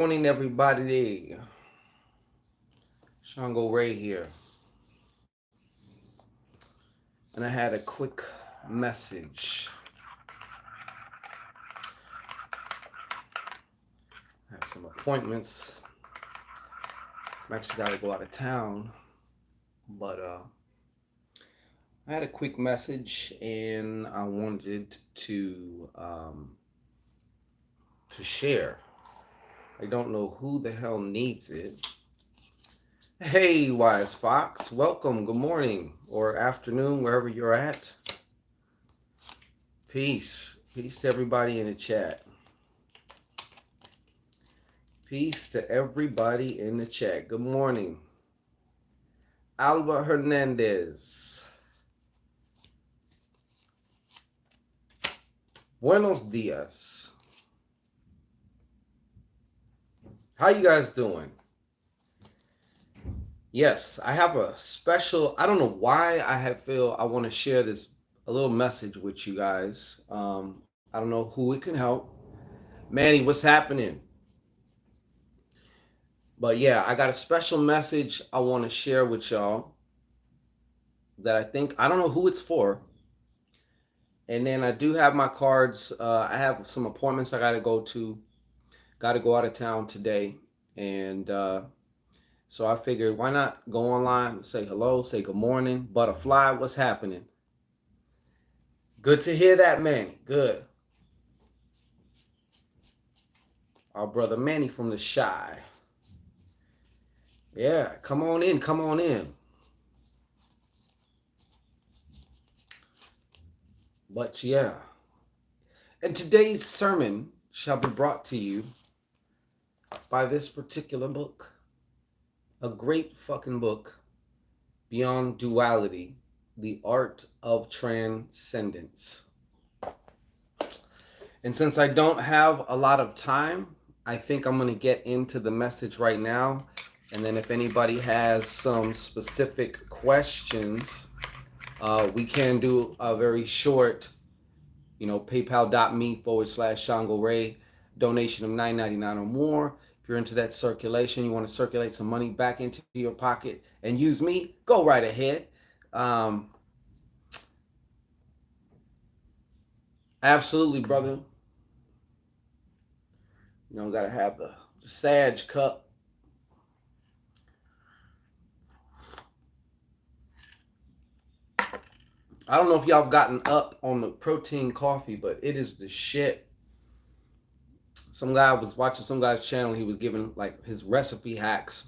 Morning, everybody. Shango Ray here. And I had a quick message. I have some appointments. I'm actually got to go out of town. But I had a quick message and I wanted to share. I don't know who the hell needs it. Hey, Wise Fox. Welcome. Good morning or afternoon, wherever you're at. Peace. Peace to everybody in the chat. Peace to everybody in the chat. Good morning. Alba Hernandez. Buenos dias. How you guys doing? Yes, I have a special, I don't know why feel I want to share this a little message with you guys. I don't know who it can help. Manny, what's happening? But yeah, I got a special message I want to share with y'all that I don't know who it's for. And then I do have my cards. I have some appointments I got to go to. Got to go out of town today. And so I figured, why not go online, say hello, say good morning. Butterfly, what's happening? Good to hear that, Manny. Good. Our brother Manny from the Shy. Yeah, come on in, come on in. But yeah. And today's sermon shall be brought to you by this particular book. A great fucking book, Beyond Duality, The Art of Transcendence. And since I don't have a lot of time, I think I'm going to get into the message right now. And then if anybody has some specific questions, we can do a very short, paypal.me/Shango Ray, donation of $9.99 or more. If you're into that circulation, you want to circulate some money back into your pocket and use me, go right ahead. Absolutely, brother. Got to have the Sag cup. I don't know if y'all have gotten up on the protein coffee, but it is the shit. Some guy was watching some guy's channel. He was giving like his recipe hacks.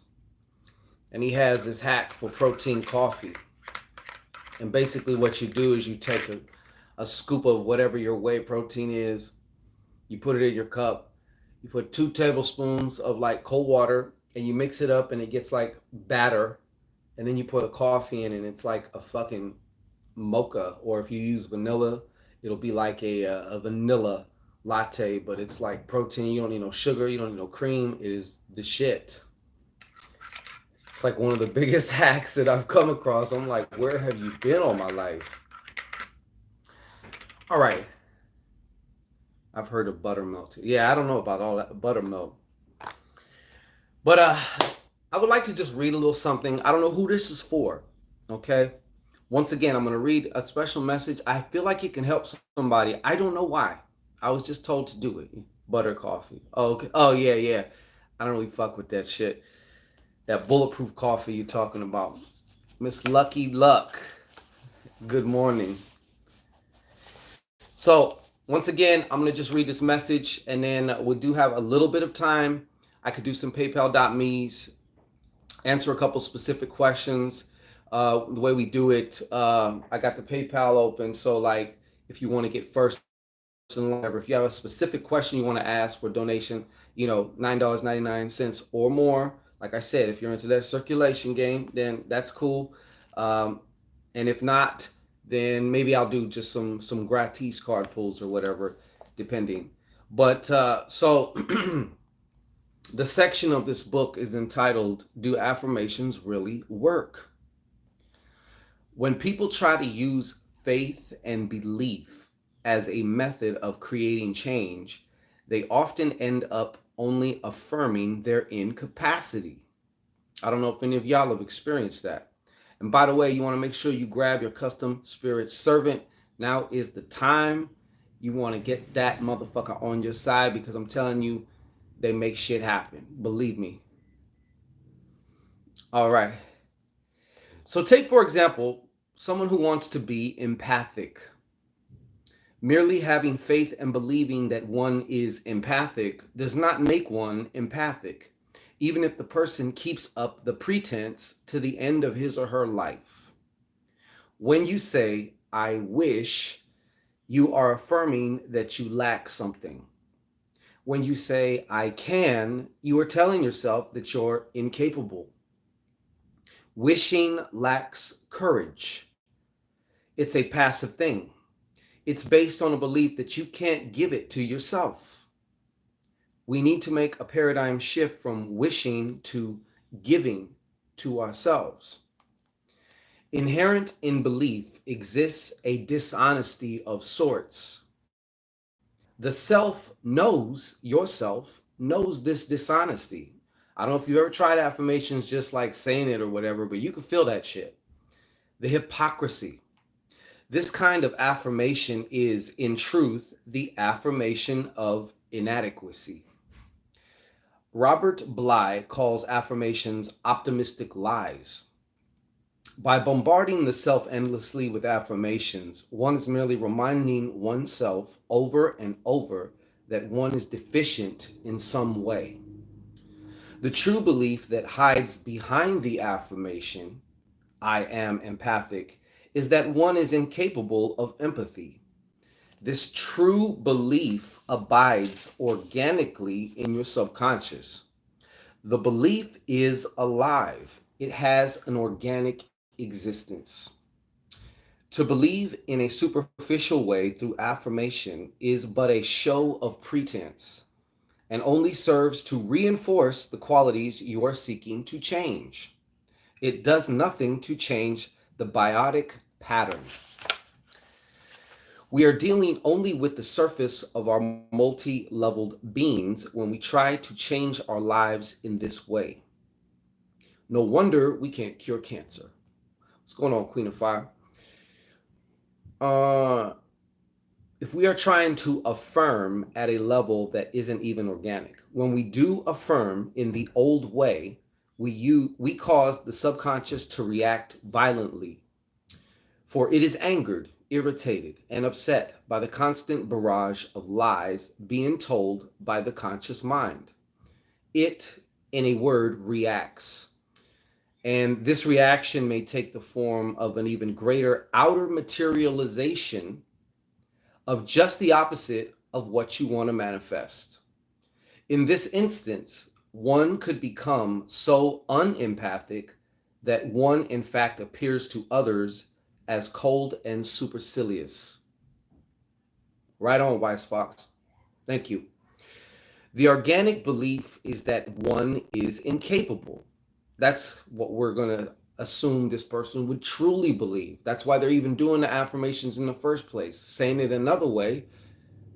And he has this hack for protein coffee. And basically what you do is you take a scoop of whatever your whey protein is. You put it in your cup. You put 2 tablespoons of like cold water and you mix it up and it gets like batter. And then you put a coffee in and it's like a fucking mocha. Or if you use vanilla, it'll be like a vanilla latte, but it's like protein. You don't need no sugar. You don't need no cream. It is the shit. It's like one of the biggest hacks that I've come across. I'm like, where have you been all my life? All right. I've heard of buttermilk too. Yeah, I don't know about all that buttermilk. But I would like to just read a little something. I don't know who this is for. Okay. Once again, I'm going to read a special message. I feel like it can help somebody. I don't know why. I was just told to do it. Butter coffee. Oh, okay. Oh, yeah, yeah. I don't really fuck with that shit. That bulletproof coffee you're talking about. Miss Lucky Luck. Good morning. So, once again, I'm going to just read this message and then we do have a little bit of time. I could do some PayPal.me's, answer a couple specific questions. The way we do it, I got the PayPal open. So, like, if you want to get first in line, if you have a specific question you want to ask for donation, $9.99 or more. Like I said, if you're into that circulation game, then that's cool. And if not, then maybe I'll do just some gratis card pulls or whatever, depending. But so the section of this book is entitled, Do Affirmations Really Work? When people try to use faith and belief as a method of creating change, they often end up only affirming their incapacity. I don't know if any of y'all have experienced that. And by the way, you want to make sure you grab your custom spirit servant. Now is the time. You want to get that motherfucker on your side because I'm telling you, they make shit happen. Believe me. All right. So take, for example, someone who wants to be empathic. Merely having faith and believing that one is empathic does not make one empathic, even if the person keeps up the pretense to the end of his or her life. When you say, I wish, you are affirming that you lack something. When you say, I can, you are telling yourself that you're incapable. Wishing lacks courage. It's a passive thing. It's based on a belief that you can't give it to yourself. We need to make a paradigm shift from wishing to giving to ourselves. Inherent in belief exists a dishonesty of sorts. The self knows, yourself knows this dishonesty. I don't know if you ever tried affirmations just like saying it or whatever, but you can feel that shit. The hypocrisy. This kind of affirmation is, in truth, the affirmation of inadequacy. Robert Bly calls affirmations optimistic lies. By bombarding the self endlessly with affirmations, one is merely reminding oneself over and over that one is deficient in some way. The true belief that hides behind the affirmation, I am empathic, is that one is incapable of empathy. This true belief abides organically in your subconscious. The belief is alive, it has an organic existence. To believe in a superficial way through affirmation is but a show of pretense and only serves to reinforce the qualities you are seeking to change. It does nothing to change the biotic pattern. We are dealing only with the surface of our multi leveled beings when we try to change our lives in this way. No wonder we can't cure cancer. What's going on, Queen of Fire? Uh, if we are trying to affirm at a level that isn't even organic, when we do affirm in the old way, we cause the subconscious to react violently, for it is angered, irritated, and upset by the constant barrage of lies being told by the conscious mind. It, in a word, reacts. And this reaction may take the form of an even greater outer materialization of just the opposite of what you want to manifest. In this instance, one could become so unempathic that one, in fact, appears to others as cold and supercilious. Right on, Wise Fox. Thank you. The organic belief is that one is incapable. That's what we're going to assume this person would truly believe. That's why they're even doing the affirmations in the first place. Saying it another way,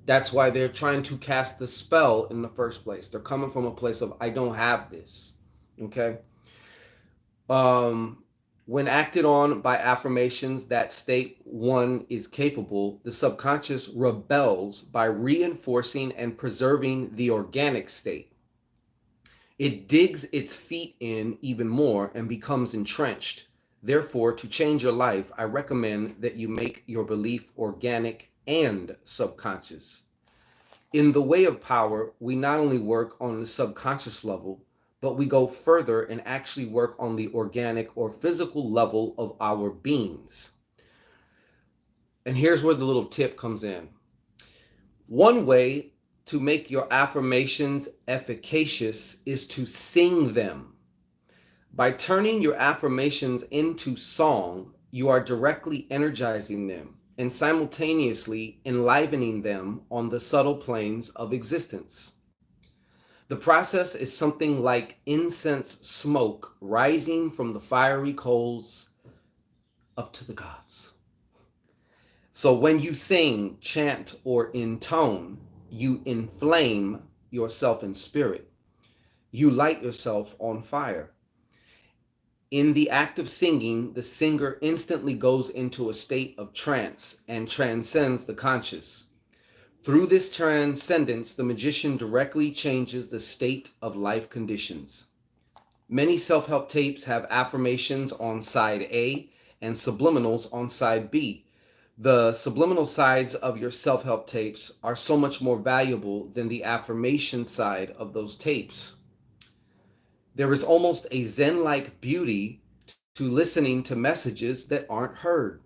that's why they're trying to cast the spell in the first place. They're coming from a place of, I don't have this. Okay? Um, when acted on by affirmations that state one is capable, the subconscious rebels by reinforcing and preserving the organic state. It digs its feet in even more and becomes entrenched. Therefore, to change your life, I recommend that you make your belief organic and subconscious. In the way of power, we not only work on the subconscious level, but we go further and actually work on the organic or physical level of our beings. And here's where the little tip comes in. One way to make your affirmations efficacious is to sing them. By turning your affirmations into song, you are directly energizing them and simultaneously enlivening them on the subtle planes of existence. The process is something like incense smoke rising from the fiery coals up to the gods. So when you sing, chant, or intone, you inflame yourself in spirit. You light yourself on fire. In the act of singing, the singer instantly goes into a state of trance and transcends the conscious. Through this transcendence, the magician directly changes the state of life conditions. Many self help tapes have affirmations on side A and subliminals on side B. The subliminal sides of your self help tapes are so much more valuable than the affirmation side of those tapes. There is almost a Zen like beauty to listening to messages that aren't heard.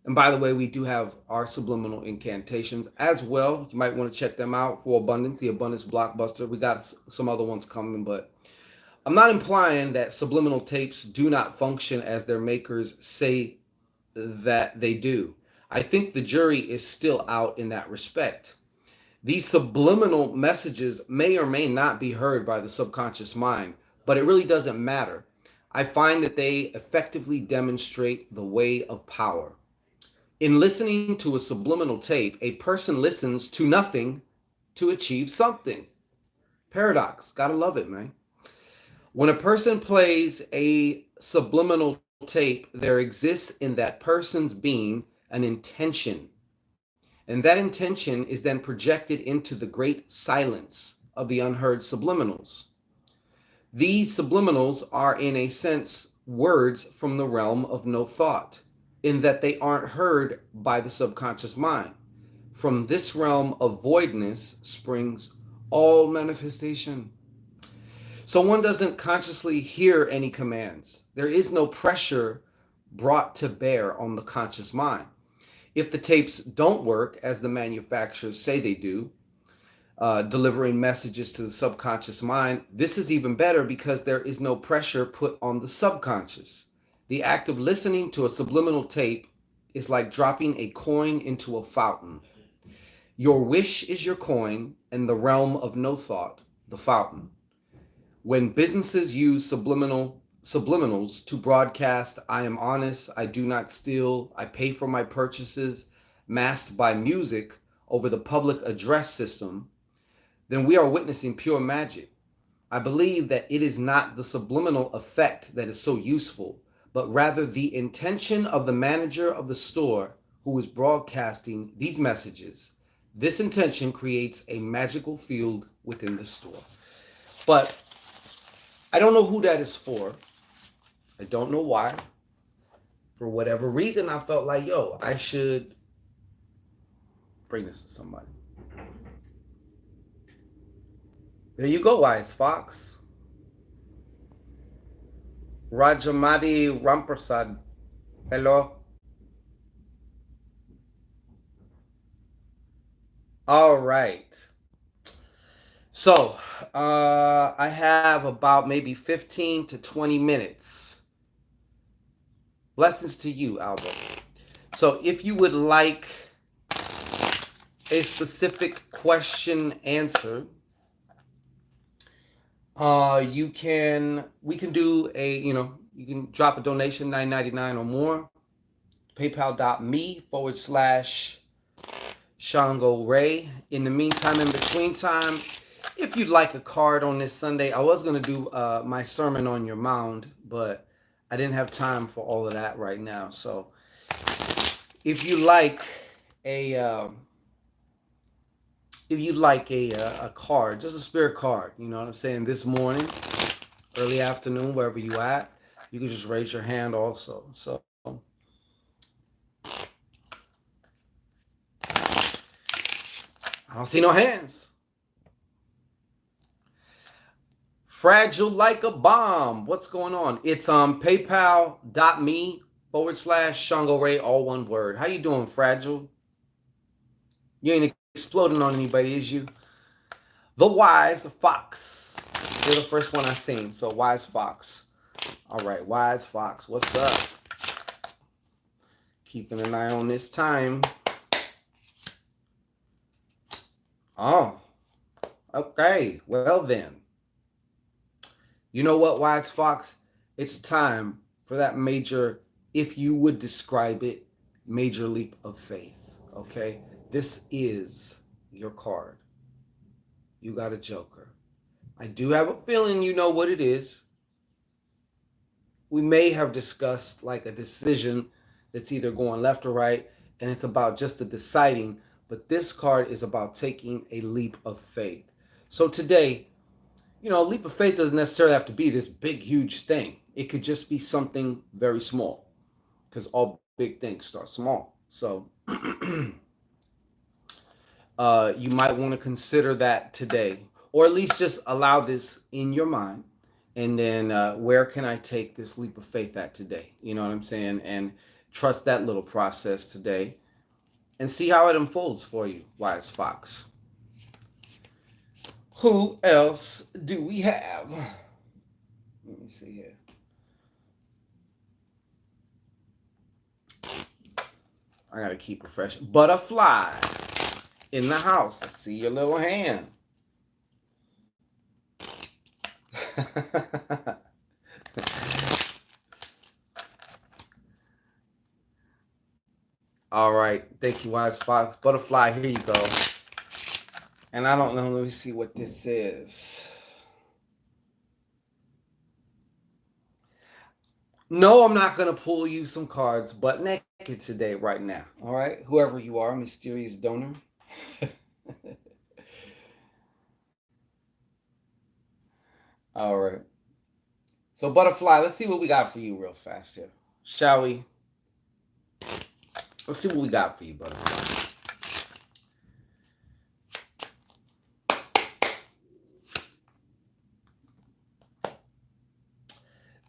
And by the way, we do have our subliminal incantations as well. You might want to check them out for Abundance, the Abundance Blockbuster. We got some other ones coming, but I'm not implying that subliminal tapes do not function as their makers say that they do. I think the jury is still out in that respect. These subliminal messages may or may not be heard by the subconscious mind, but it really doesn't matter. I find that they effectively demonstrate the way of power. In listening to a subliminal tape, a person listens to nothing to achieve something. Paradox. Gotta love it, man. When a person plays a subliminal tape, there exists in that person's being an intention. And that intention is then projected into the great silence of the unheard subliminals. These subliminals are, in a sense, words from the realm of no thought, in that they aren't heard by the subconscious mind. From this realm of voidness springs all manifestation. So one doesn't consciously hear any commands. There is no pressure brought to bear on the conscious mind. If the tapes don't work as the manufacturers say they do, delivering messages to the subconscious mind, this is even better because there is no pressure put on the subconscious. The act of listening to a subliminal tape is like dropping a coin into a fountain. Your wish is your coin, and the realm of no thought, the fountain. When businesses use subliminals to broadcast, I am honest, I do not steal, I pay for my purchases, masked by music over the public address system, then we are witnessing pure magic. I believe that it is not the subliminal effect that is so useful, but rather the intention of the manager of the store who is broadcasting these messages. This intention creates a magical field within the store. But I don't know who that is for. I don't know why. For whatever reason, I felt like, yo, I should bring this to somebody. There you go, Wise Fox. Rajamati Ramprasad. Hello. All right. So, I have about maybe 15 to 20 minutes. Blessings to you, Albo. So, if you would like a specific question answered, we can do you can drop a donation, $9.99 or more. PayPal.me/Shango Ray. In the meantime, in between time, if you'd like a card on this Sunday, I was going to do my sermon on your mound, but I didn't have time for all of that right now. So if you like a card, just a spirit card, you know what I'm saying, this morning, early afternoon, wherever you at, you can just raise your hand also. So I don't see no hands. Fragile like a bomb. What's going on? It's PayPal.me/Shango Ray, all one word. How you doing, Fragile? You ain't exploding on anybody, is you? The Wise Fox. You're the first one I seen. So Wise Fox. All right, Wise Fox. What's up? Keeping an eye on this time. Oh, okay. Well then. You know what, Wise Fox? It's time for that major, if you would describe it, major leap of faith. Okay? This is your card. You got a Joker. I do have a feeling you know what it is. We may have discussed like a decision that's either going left or right, and it's about just the deciding, but this card is about taking a leap of faith. So today, a leap of faith doesn't necessarily have to be this big, huge thing. It could just be something very small, because all big things start small. So you might want to consider that today, or at least just allow this in your mind. And then where can I take this leap of faith at today? You know what I'm saying? And trust that little process today and see how it unfolds for you, Wise Fox. Who else do we have? Let me see here. I gotta keep it fresh. Butterfly in the house. I see your little hand. All right. Thank you, Wise Fox. Butterfly, here you go. And I don't know. Let me see what this is. No, I'm not going to pull you some cards, but naked today, right now. All right? Whoever you are, mysterious donor. All right. So, Butterfly, let's see what we got for you real fast here. Shall we? Let's see what we got for you, Butterfly.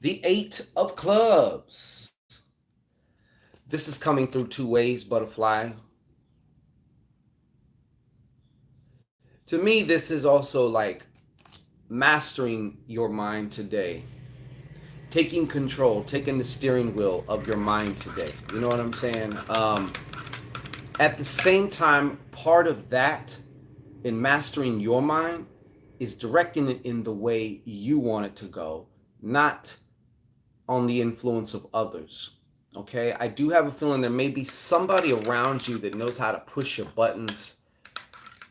The 8 of Clubs. This is coming through two ways, Butterfly. To me, this is also like mastering your mind today. Taking control, taking the steering wheel of your mind today. You know what I'm saying? At the same time, part of that in mastering your mind is directing it in the way you want it to go, not on the influence of others. Okay, I do have a feeling there may be somebody around you that knows how to push your buttons,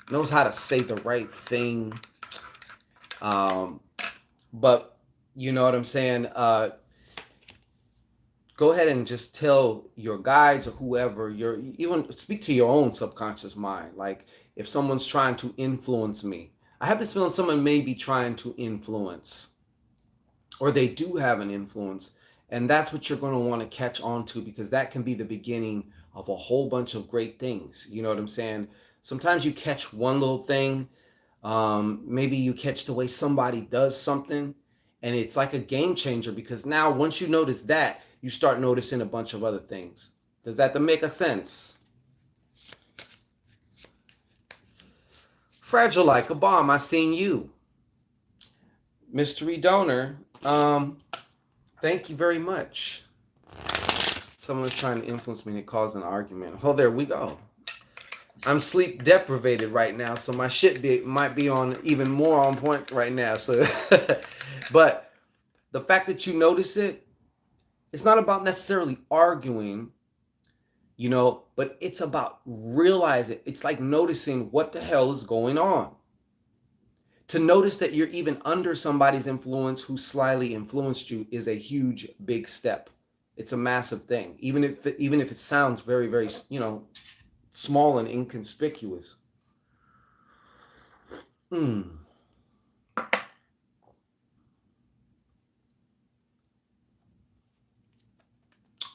knows how to say the right thing. But you know what I'm saying? Go ahead and just tell your guides or whoever, even speak to your own subconscious mind. Like if someone's trying to influence me, I have this feeling someone may be trying to influence, or they do have an influence. And that's what you're going to want to catch on to, because that can be the beginning of a whole bunch of great things. You know what I'm saying? Sometimes you catch one little thing. Maybe you catch the way somebody does something, and it's like a game changer, because now once you notice that, you start noticing a bunch of other things. Does that make a sense? Fragile like a bomb. I seen you. Mystery donor. Thank you very much. Someone's trying to influence me to cause an argument. Oh, there we go. I'm sleep deprived right now, so my shit might be on even more on point right now. So, but the fact that you notice it, it's not about necessarily arguing, but it's about realizing. It's like noticing what the hell is going on. To notice that you're even under somebody's influence who slyly influenced you is a huge, big step. It's a massive thing, even if it sounds very, very, small and inconspicuous.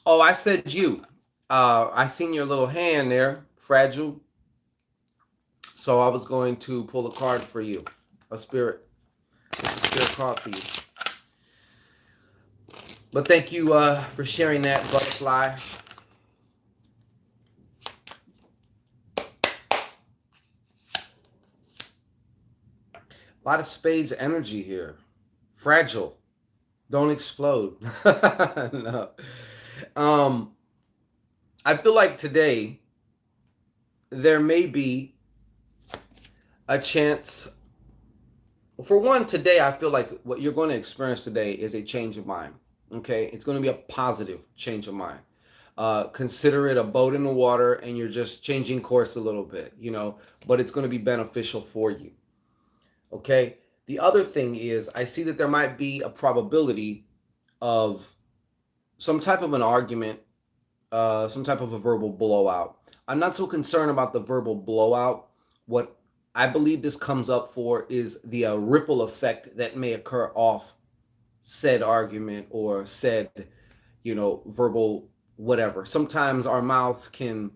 Oh, I said you. I seen your little hand there, Fragile. So I was going to pull a card for you, a spirit card for you. But thank you for sharing that, Butterfly. A lot of spades energy here. Fragile. Don't explode. No. I feel like today there may be a chance. For one, today I feel like what you're going to experience today is a change of mind. Okay, it's going to be a positive change of mind. Consider it a boat in the water, and you're just changing course a little bit, but it's going to be beneficial for you. Okay. The other thing is, I see that there might be a probability of some type of an argument, some type of a verbal blowout. I'm not so concerned about the verbal blowout. What I believe this comes up for is the ripple effect that may occur off said argument or said, verbal whatever. Sometimes our mouths can,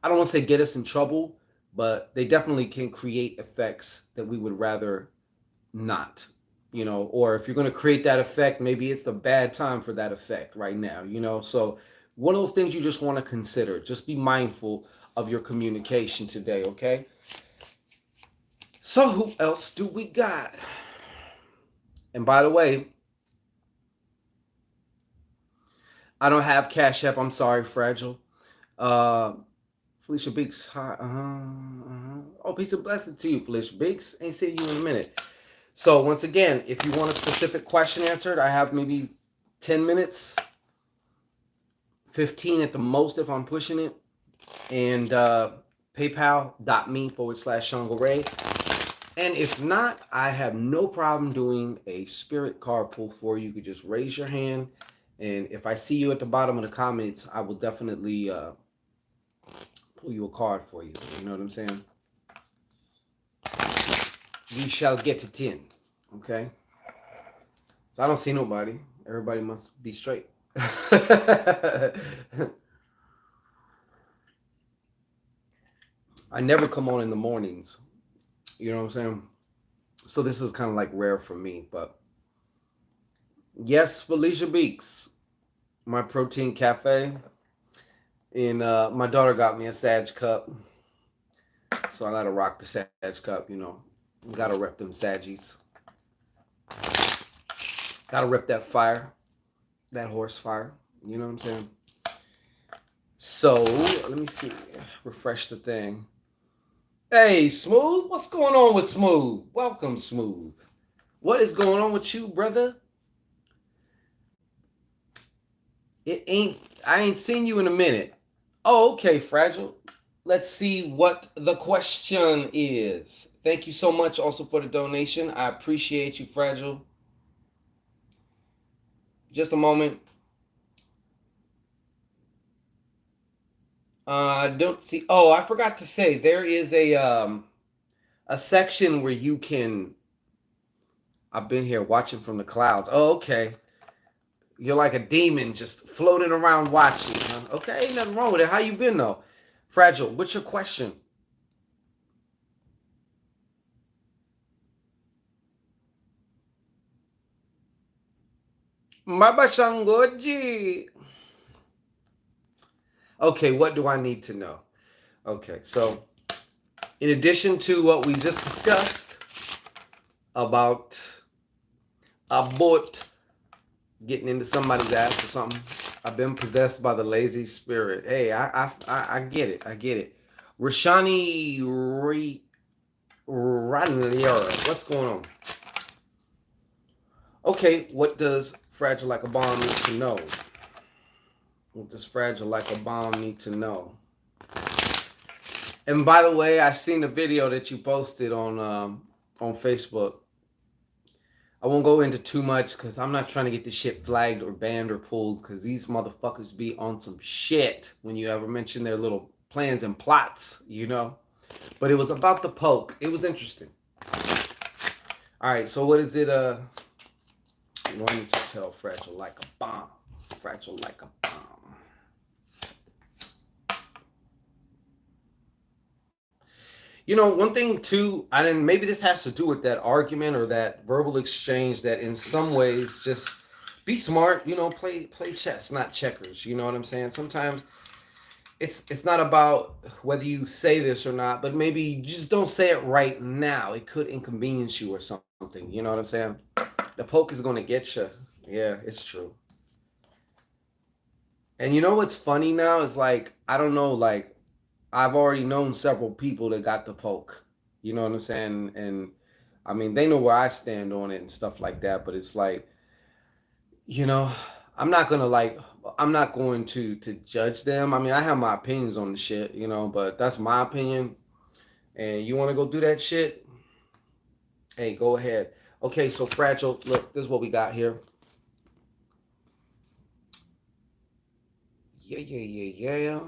I don't want to say get us in trouble, but they definitely can create effects that we would rather not, or if you're going to create that effect, maybe it's a bad time for that effect right now, So one of those things you just want to consider. Just be mindful of your communication today, okay? So who else do we got? And by the way, I don't have Cash App. I'm sorry, Fragile. Uh, Felicia Beeks. Hi. Oh, peace and blessings to you, Felicia Beeks. Ain't seen you in a minute. So once again, if you want a specific question answered, I have maybe 10 minutes, 15 at the most if I'm pushing it. And paypal.me/Shango Ray. And if not, I have no problem doing a spirit card pull for you. You could just raise your hand. And if I see you at the bottom of the comments, I will definitely pull you a card for you. You know what I'm saying? We shall get to 10. Okay? So I don't see nobody. Everybody must be straight. I never come on in the mornings. You know what I'm saying? So this is kind of like rare for me. But yes, Felicia Beeks, my protein cafe. And my daughter got me a Sag cup. So I gotta rock the Sag cup, Gotta rep them Saggies. Gotta rep that fire. That horse fire. You know what I'm saying? So let me see. Refresh the thing. Hey, Smooth. What's going on with Smooth? Welcome, Smooth. What is going on with you, brother? I ain't seen you in a minute. Oh, okay, Fragile. Let's see what the question is. Thank you so much also for the donation. I appreciate you, Fragile. Just a moment. I don't see. Oh, I forgot to say there is a section where you can. I've been here watching from the clouds. Oh, okay. You're like a demon just floating around watching. Huh? Okay, ain't nothing wrong with it. How you been though? Fragile, what's your question? Mabashangoji. Okay, what do I need to know? Okay, so in addition to what we just discussed about a boat getting into somebody's ass or something, I've been possessed by the lazy spirit. Hey, I get it. I get it. Rashani Ranlier, what's going on? Okay, what does Fragile Like a Bomb need to know? What does Fragile Like a Bomb need to know? And by the way, I seen the video that you posted on Facebook. I won't go into too much because I'm not trying to get this shit flagged or banned or pulled because these motherfuckers be on some shit when you ever mention their little plans and plots, But it was about the poke. It was interesting. All right, so what is it? I need to tell Fragile Like a Bomb. Fragile Like a Bomb. One thing too, maybe this has to do with that argument or that verbal exchange that in some ways just be smart, play chess, not checkers. You know what I'm saying? Sometimes it's not about whether you say this or not, but maybe you just don't say it right now. It could inconvenience you or something. You know what I'm saying? The poke is going to get you. Yeah, it's true. And you know what's funny now is like, I don't know, like I've already known several people that got the poke. You know what I'm saying? And I mean, they know where I stand on it and stuff like that, but it's like, you know, I'm not going to like I'm not going to judge them. I mean, I have my opinions on the shit, but that's my opinion. And you want to go do that shit? Hey, go ahead. Okay, so Fragile, look, this is what we got here. Yeah.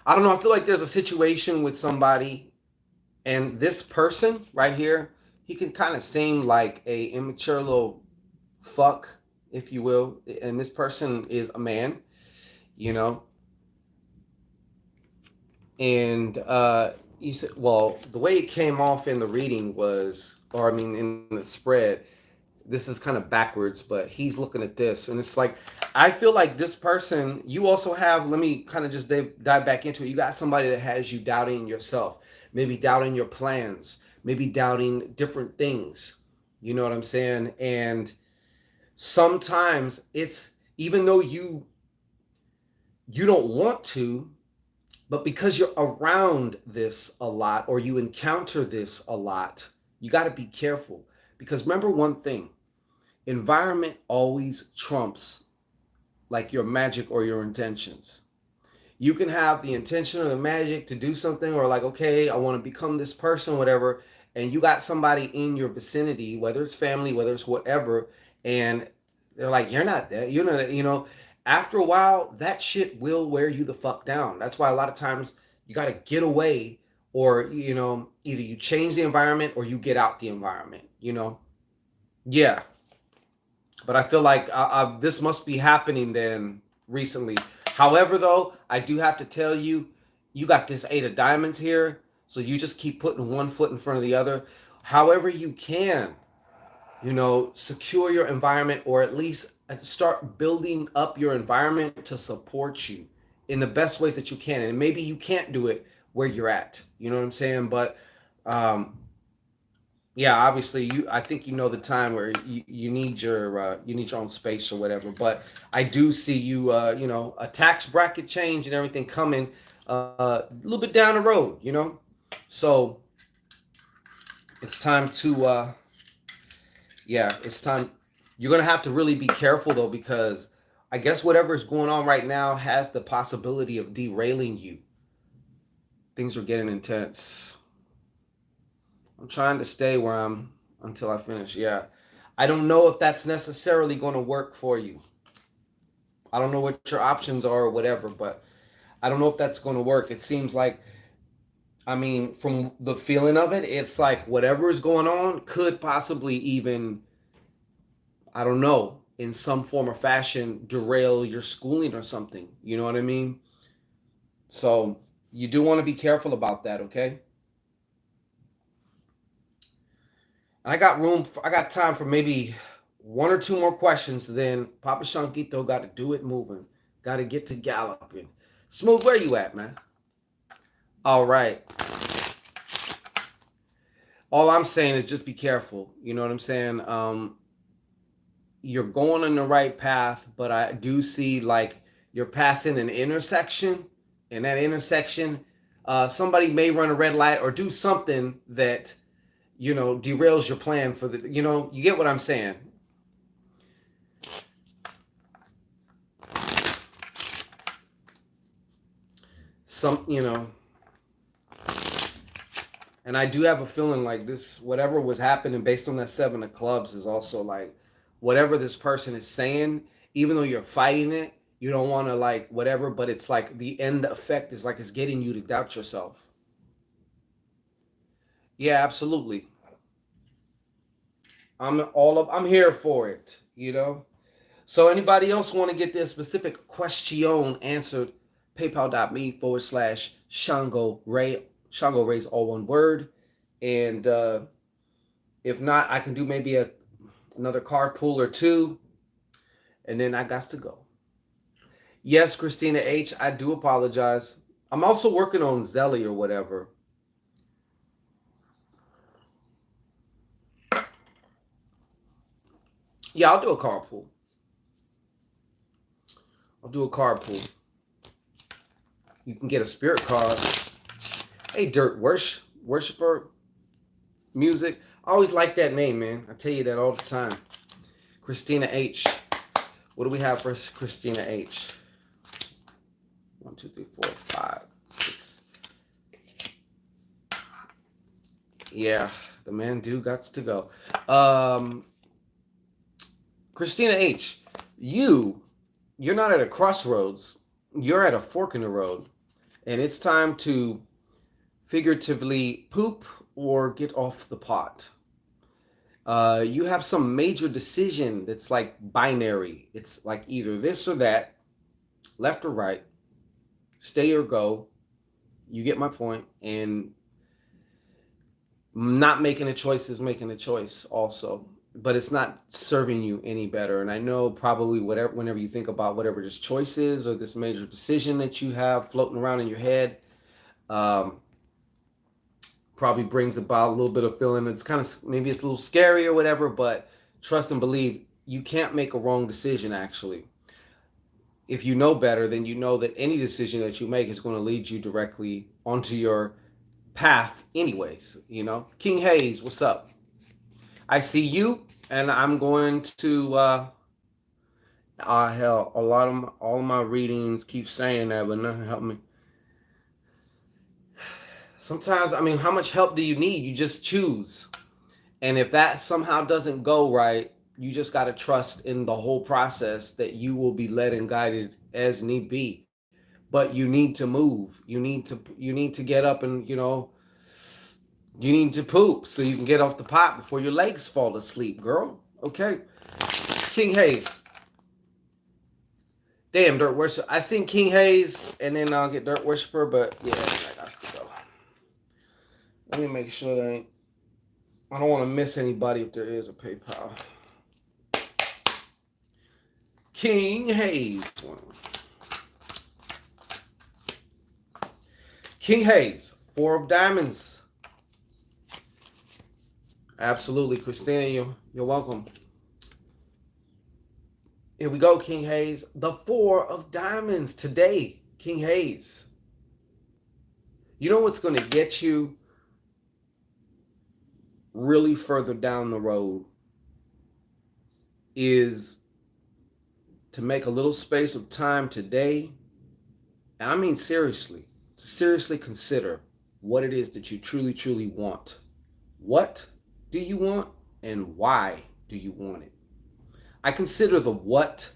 I don't know. I feel like there's a situation with somebody, and this person right here, he can kind of seem like a immature little fuck, if you will. And this person is a man, you know. And you said, well, the way it came off in the reading was, or I mean, in the spread, this is kind of backwards, but he's looking at this, and it's like, I feel like this person, you also have, let me kind of just dive back into it. You got somebody that has you doubting yourself, maybe doubting your plans, maybe doubting different things. You know what I'm saying? And sometimes it's, even though you don't want to, but because you're around this a lot or you encounter this a lot, you got to be careful. Because remember one thing, environment always trumps like your magic or your intentions. You can have the intention or the magic to do something, or like, okay, I want to become this person, whatever, and you got somebody in your vicinity, whether it's family, whether it's whatever, and they're like, you're not that, you're not, you know, after a while, that shit will wear you the fuck down. That's why a lot of times you got to get away, or, you know, either you change the environment or you get out the environment, you know? Yeah. But I feel like this must be happening then recently. However, though, I do have to tell you, you got this eight of diamonds here, so you just keep putting one foot in front of the other. However you can, you know, secure your environment, or at least start building up your environment to support you in the best ways that you can. And maybe you can't do it where you're at. You know what I'm saying? But um, yeah, obviously you, I think you know the time where you need your own space or whatever. But I do see you, you know, a tax bracket change and everything coming a little bit down the road, you know. So it's time to yeah, it's time. You're gonna have to really be careful though, because I guess whatever is going on right now has the possibility of derailing you. Things are getting intense. I'm trying to stay where I'm until I finish. Yeah. I don't know if that's necessarily going to work for you. I don't know what your options are or whatever, but I don't know if that's going to work. It seems like, I mean, from the feeling of it, it's like whatever is going on could possibly even, I don't know, in some form or fashion, derail your schooling or something. You know what I mean? So you do want to be careful about that, okay? I got time for maybe one or two more questions. Then Papa Shankito got to do it moving. Got to get to galloping. Smooth, where you at, man? All right. All I'm saying is just be careful. You know what I'm saying? You're going in the right path, but I do see like you're passing an intersection. In that intersection, somebody may run a red light or do something that, you know, derails your plan for the, you know, you get what I'm saying. Some, you know, and I do have a feeling like this, whatever was happening based on that seven of clubs is also like whatever this person is saying, even though you're fighting it, you don't want to like whatever, but it's like the end effect is like it's getting you to doubt yourself. Yeah, absolutely. I'm here for it, you know? So anybody else want to get their specific question answered, paypal.me/Shango Ray. Shango Ray's all one word. And if not, I can do maybe another carpool or two, and then I got to go. Yes, Christina H, I do apologize. I'm also working on Zelly or whatever. Yeah, I'll do a carpool. I'll do a carpool. You can get a spirit card. Hey, Dirt Worshiper Music. I always like that name, man. I tell you that all the time. Christina H. What do we have for Christina H? 1, 2, 3, 4, 5, 6. Yeah, The man do gots to go. Um, Christina H, you're not at a crossroads. You're at a fork in the road, and it's time to figuratively poop or get off the pot. You have some major decision that's like binary. It's like either this or that, left or right, stay or go. You get my point. And not making a choice is making a choice also, but it's not serving you any better. And I know probably whatever, whenever you think about whatever this choice is or this major decision that you have floating around in your head, um, probably brings about a little bit of feeling. It's kind of, maybe it's a little scary or whatever, but trust and believe you can't make a wrong decision. Actually, if you know better, then you know that any decision that you make is going to lead you directly onto your path anyways. King Hayes, what's up? I see you, and I'm going to hell, all of my readings keep saying that, but nothing helped me. Sometimes, I mean, how much help do you need? You just choose. And if that somehow doesn't go right, you just got to trust in the whole process that you will be led and guided as need be. But you need to move. You need to get up and, you need to poop so you can get off the pot before your legs fall asleep, girl. Okay. King Hayes. Damn, Dirt Worshiper. I seen King Hayes and then I'll get Dirt Worshiper, but yeah, I got to go. Let me make sure there ain't. I don't want to miss anybody if there is a PayPal. King Hayes. King Hayes, 4 of diamonds. Absolutely, Christina, you're welcome. Here we go, King Hayes. The 4 of diamonds today, King Hayes. You know what's going to get you really further down the road is to make a little space of time today. And I mean seriously consider what it is that you truly, truly want. What do you want and why do you want it? I consider the what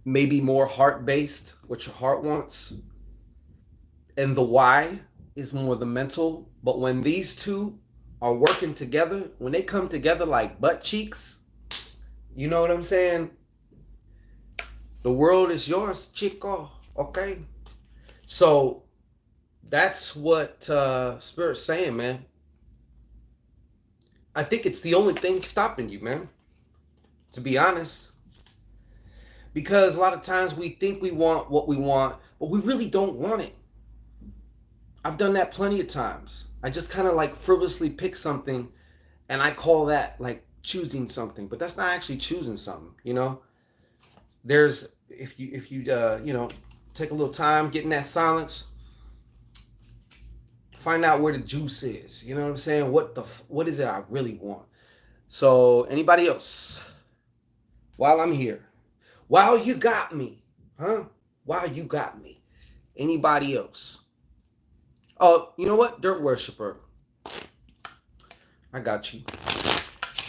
maybe more heart-based, what your heart wants, and the why is more the mental. But when these two are working together, when they come together like butt cheeks, you know what I'm saying? The world is yours, chico. Okay? So that's what Spirit's saying, man. I think it's the only thing stopping you, man. To be honest. Because a lot of times we think we want what we want, but we really don't want it. I've done that plenty of times. I just kind of like frivolously pick something and I call that like choosing something, but that's not actually choosing something. There's if you take a little time, get in that silence, find out where the juice is. You know what I'm saying? What is it I really want? So anybody else? While I'm here, while you got me, huh? While you got me, anybody else? Oh, you know what? Dirt Worshiper. I got you.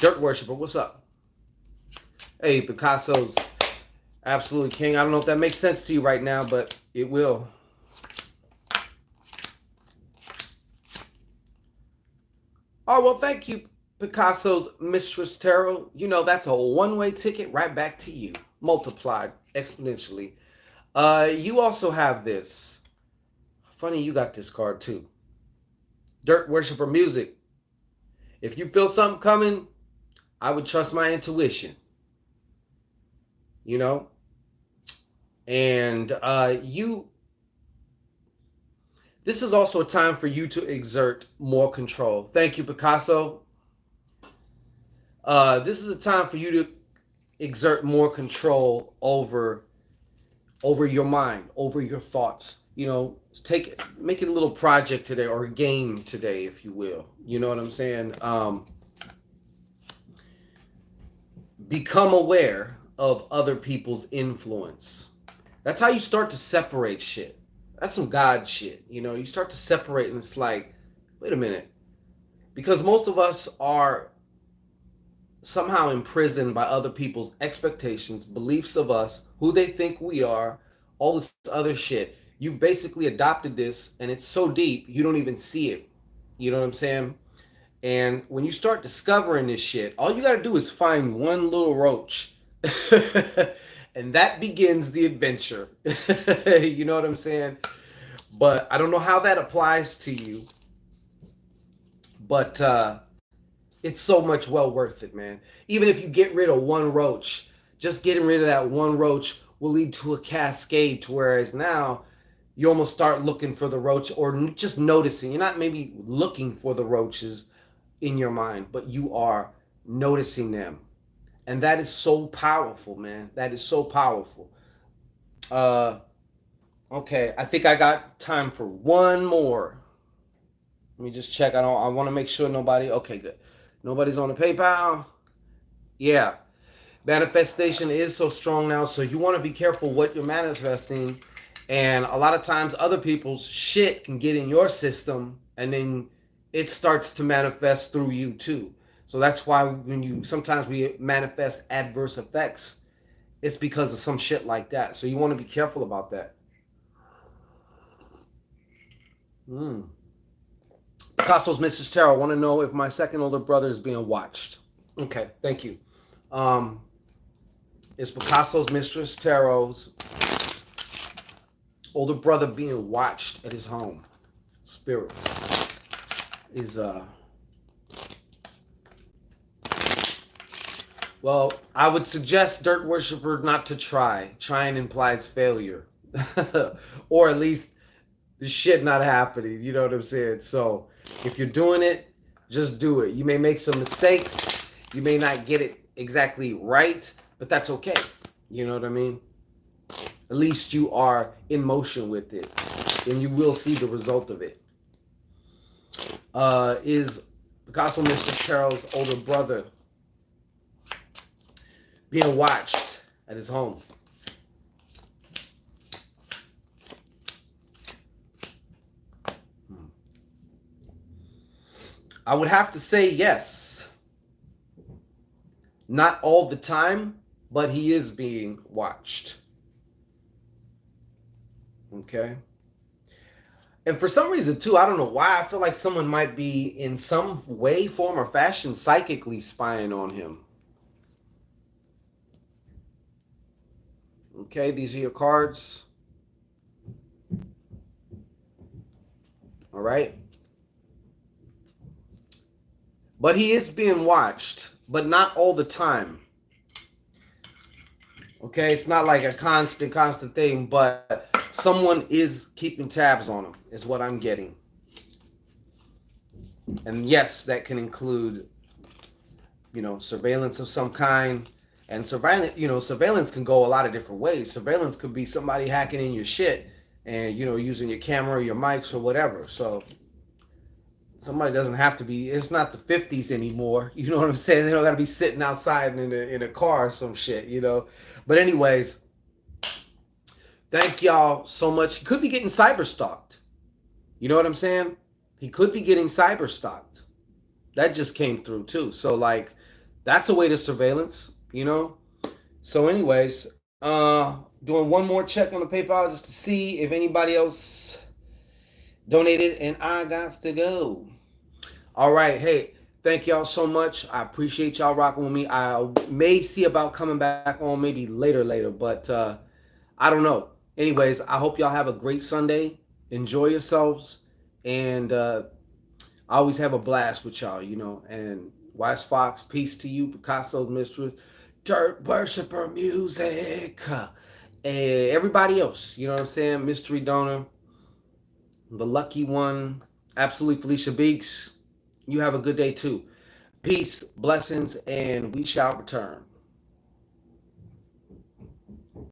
Dirt Worshiper, what's up? Hey, Picasso's absolutely king. I don't know if that makes sense to you right now, but it will. Oh, well, thank you, Picasso's Mistress Tarot. That's a one-way ticket right back to you, multiplied exponentially. You also have this. Funny, you got this card too. Dirt Worshiper Music. If you feel something coming, I would trust my intuition. And this is also a time for you to exert more control. Thank you, Picasso. This is a time for you to exert more control over your mind, over your thoughts. Make it a little project today or a game today, if you will. You know what I'm saying? Become aware of other people's influence. That's how you start to separate shit. That's some God shit. You start to separate and it's like, wait a minute. because most of us are somehow imprisoned by other people's expectations, beliefs of us, who they think we are, all this other shit. You've basically adopted this, and it's so deep you don't even see it. You know what I'm saying? And when you start discovering this shit, all you got to do is find one little roach. And that begins the adventure. You know what I'm saying? But I don't know how that applies to you. But it's so much well worth it, man. Even if you get rid of one roach, just getting rid of that one roach will lead to a cascade to whereas now you almost start looking for the roach or just noticing. You're not maybe looking for the roaches in your mind, but you are noticing them. And that is so powerful, man. That is so powerful. Uh okay, I think I got time for one more. Let me just check. I want to make sure nobody. Okay, good. Nobody's on the PayPal. Yeah. Manifestation is so strong now, so you want to be careful what you're manifesting. And a lot of times other people's shit can get in your system and then it starts to manifest through you too. So that's why when you sometimes we manifest adverse effects, it's because of some shit like that. So you want to be careful about that. Picasso's Mrs. Tarot, want to know if my second older brother is being watched. Okay, thank you. Is Picasso's Mistress Tarot's older brother being watched at his home? Spirits is well, I would suggest Dirt Worshipper not to try. Trying implies failure. Or at least the shit not happening. You know what I'm saying? So if you're doing it, just do it. You may make some mistakes. You may not get it exactly right, but that's okay. You know what I mean? At least you are in motion with it, and you will see the result of it. Is Picasso Mr. Carol's older brother being watched at his home? I would have to say yes. Not all the time, but he is being watched. Okay. And for some reason, too, I don't know why, I feel like someone might be in some way, form, or fashion psychically spying on him. Okay, these are your cards. All right. But he is being watched, but not all the time. Okay, it's not like a constant thing, but someone is keeping tabs on him, is what I'm getting. And yes, that can include, surveillance of some kind. And surveillance can go a lot of different ways. Surveillance could be somebody hacking in your shit and, using your camera, your mics, or whatever. So somebody doesn't have to be, it's not the 50s anymore. You know what I'm saying? They don't got to be sitting outside in a car or some shit, But anyways, thank y'all so much. He could be getting cyber stalked. You know what I'm saying? He could be getting cyber stalked. That just came through too. So that's a way to surveillance, So anyways, doing one more check on the PayPal just to see if anybody else donated and I got to go. All right. Hey, thank y'all so much. I appreciate y'all rocking with me. I may see about coming back on maybe later, but I don't know. Anyways, I hope y'all have a great Sunday. Enjoy yourselves. And I always have a blast with y'all, And Wise Fox, peace to you. Picasso's Mistress, Dirt Worshipper Music. And everybody else, you know what I'm saying? Mystery Donor, the Lucky One, Absolutely Felicia Beeks. You have a good day too. Peace, blessings, and we shall return.